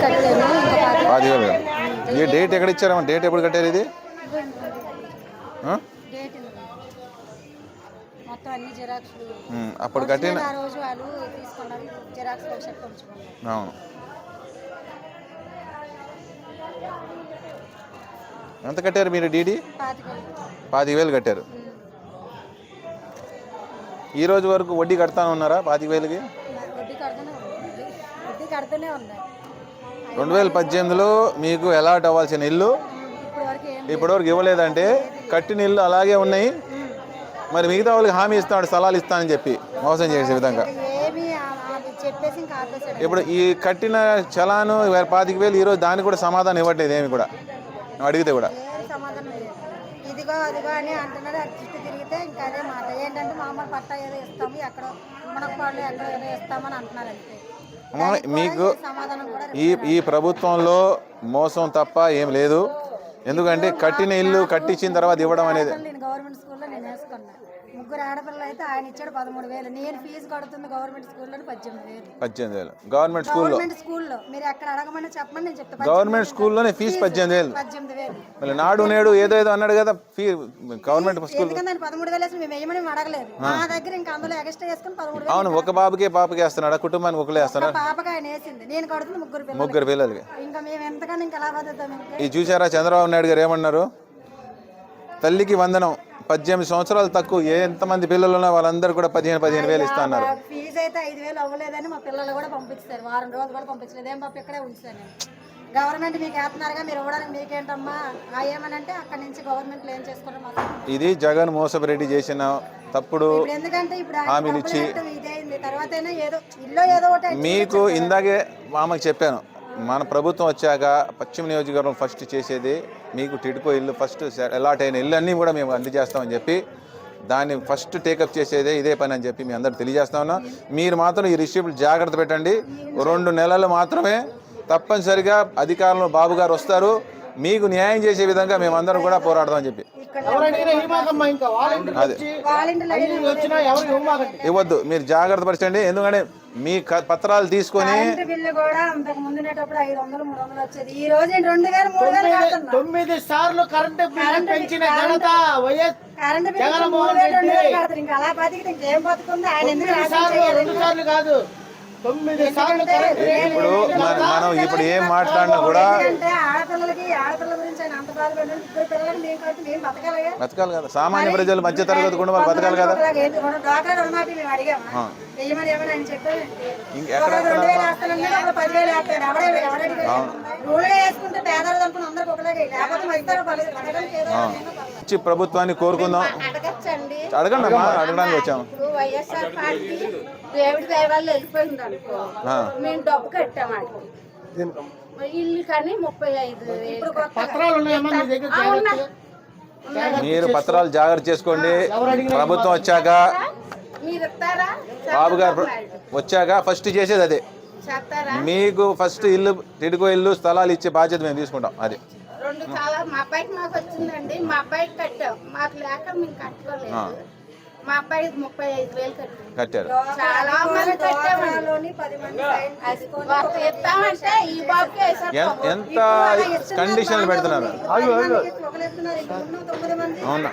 10,000. ఈ డేట్ ఎక్కడ ఇచ్చారమ్మా? డేట్ ఎప్పుడు కట్టారు ఇది? అప్పుడు కట్టిన అవును. ఎంత కట్టారు మీరు డీడీ? 25,000 కట్టారు. ఈ రోజు వరకు వడ్డీ కడతాను ఉన్నారా 25,000కి? 2018లో మీకు అలాట్ అవ్వాల్సిన ఇల్లు ఇప్పటివరకు ఇవ్వలేదంటే కట్టిన ఇల్లు అలాగే ఉన్నాయి. మరి మిగతా వాళ్ళకి హామీ ఇస్తాడు స్థలాలు ఇస్తానని చెప్పి మోసం చేసే విధంగా. ఇప్పుడు ఈ కట్టిన చలాను 25,000 ఈరోజు దానికి కూడా సమాధానం ఇవ్వట్లేదు ఏమి కూడా అడిగితే కూడా. ఇదిగో అదిగో అని అంటున్నారు. అది చుట్టూ తిరిగితే ఇంకా అదే మాట ఏంటంటే మామూలు పట్టా ఏదో ఇస్తాము, ఎక్కడో మునక్పాళ్ళు ఎక్కడో ఏదో ఇస్తామని అంటున్నారు అంతే. మీకు ఈ ప్రభుత్వంలో మోసం తప్ప ఏం లేదు. ఎందుకంటే కట్టిన ఇల్లు కట్టించిన తర్వాత ఇవ్వడం అనేది. నేను గవర్నమెంట్ స్కూల్లో నేను వేసుకున్నా. ముగ్గురు ఆడపిల్లలు అయితే ఆయన ఇచ్చాడు 13,000. నేను ఫీజు కడుతుంది గవర్నమెంట్ స్కూల్లో 18,000. గవర్నమెంట్ స్కూల్లో మీరు ఎక్కడ అడగమని చెప్పమని నేను చెప్తాను. గవర్నమెంట్ స్కూల్లోనే ఫీజు 18,000. మళ్ళీ నాడు నేడు ఏదో అన్నాడు కదా గవర్నమెంట్ స్కూల్. ఎందుకంటే 13,000 మేము వేయమని అడగలేదు. మా దగ్గర ఇంకా అందులో ఎక్స్ట్రా వేసుకుని 13,000. అవును, ఒక బాబుకి పాపకి వేస్తున్నాడు, కుటుంబానికి ఒకలే వేస్తున్నాడు. పాపకి ఆయన వేసింది, నేను కడుతుంది ముగ్గురు పిల్లలకి. ఇంకా మేము ఎంతకన్నా ఇంకా ఎలా బతుకుతాం? ఇది చూసారా చంద్రబాబు నాయుడు గారు ఏమన్నారు? తల్లికి వందనం 18 సంవత్సరాలు తక్కువ ఎంతమంది పిల్లలు ఉన్నా వాళ్ళందరూ కూడా 15,000 ఇస్తున్నారు. ఫీజు అయితే 5,000 అవ్వలేదని మా పిల్లలు కూడా పంపిస్తారు. వారం రోజులు కూడా పంపించలేదు. ఏం పాప ఇక్కడే ఉంచాను నేను. గవర్నమెంట్ మీకు వేస్తున్నారుగా మీరు ఇవ్వడానికి మీకేంటమ్మా ఏమనంటే అక్కడ నుంచి గవర్నమెంట్ ఏం చేసుకోవడం. ఇది జగన్ మోసరెడ్డి చేసిన తప్పుడు ఎందుకంటే ఇప్పుడు హామీలు ఇచ్చి ఇదైంది. తర్వాత ఏదో ఇల్లు ఏదో ఒకటి మీకు ఇందాకే మామకి చెప్పాను. మన ప్రభుత్వం వచ్చాక పశ్చిమ నియోజకవర్గం ఫస్ట్ చేసేది మీకు టిడ్కో ఇల్లు ఫస్ట్ అలాట్ అయిన ఇల్లు అన్నీ కూడా మేము అందజేస్తామని చెప్పి దాన్ని ఫస్ట్ టేకప్ చేసేదే ఇదే పని అని చెప్పి మీ అందరూ తెలియజేస్తా ఉన్నాం. మీరు మాత్రం ఈ రిసీప్ట్లు జాగ్రత్త పెట్టండి. 2 నెలలు మాత్రమే తప్పనిసరిగా అధికారంలో బాబు గారు వస్తారు. మీకు న్యాయం చేసే విధంగా మేమందరం కూడా పోరాడదామని చెప్పి. అదే ఇవ్వద్దు, మీరు జాగ్రత్త పరచండి. ఎందుకంటే మీ పత్రాలు తీసుకొని 9 సార్లు కరెంటు బిల్లు పెంచిన ఘనత వైఎస్ కాదు. 9 సార్లు ఇప్పుడు మనం ఇప్పుడు ఏం మాట్లాడినా కూడా బతకాలి కదా. సామాన్య ప్రజలు మధ్య తరగతి కుటుంబాలు బతకాలి కదా. ప్రభుత్వాన్ని కోరుకుందాం. అడగండి అమ్మా, అడగడానికి వచ్చాము. దేవుడి దయవల్ల వెళ్ళిపోయింది అనుకో, మేము డబ్బు కట్టామండి ఇల్లు కానీ 35,000. మీరు పత్రాలు జాగ్రత్త చేసుకోండి. ప్రభుత్వం వచ్చాక బాబు గారు వచ్చాక ఫస్ట్ చేసేది అదే. మీకు ఫస్ట్ ఇల్లు టిడ్కో ఇల్లు స్థలాలు ఇచ్చే బాధ్యత మేము తీసుకుంటాం. అది 2 స్థలాలు మా అబ్బాయికి మాకు వచ్చిందండి. మా అబ్బాయికి కట్టాం, మాకు లేక మేము కట్టుకోలేదు. మా అబ్బాయి 35,000 కట్టారు. చాలా మంది కట్టామండి. ఎంత కండిషన్లు పెడుతున్నారు. అవునా?